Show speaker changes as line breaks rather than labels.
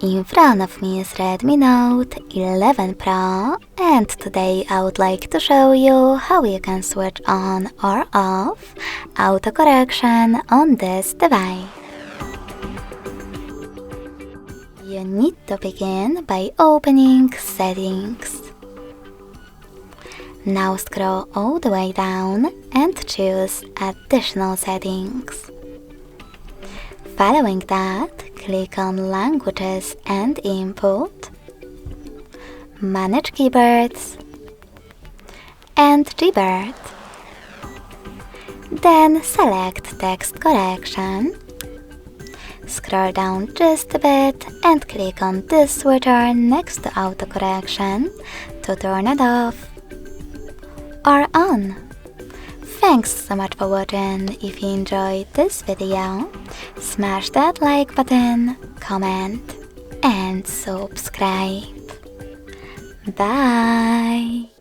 In front of me is Redmi Note 11 Pro, and today I would like to show you how you can switch on or off autocorrection on this device. You need to begin by opening Settings. Now scroll all the way down and choose Additional Settings. Following that, click on Languages and Input, Manage Keyboards, and Gboard. Then select Text Correction. Scroll down just a bit and click on this switcher next to autocorrection to turn it off or on. Thanks so much for watching. If you enjoyed this video, smash that like button, comment, and subscribe. Bye!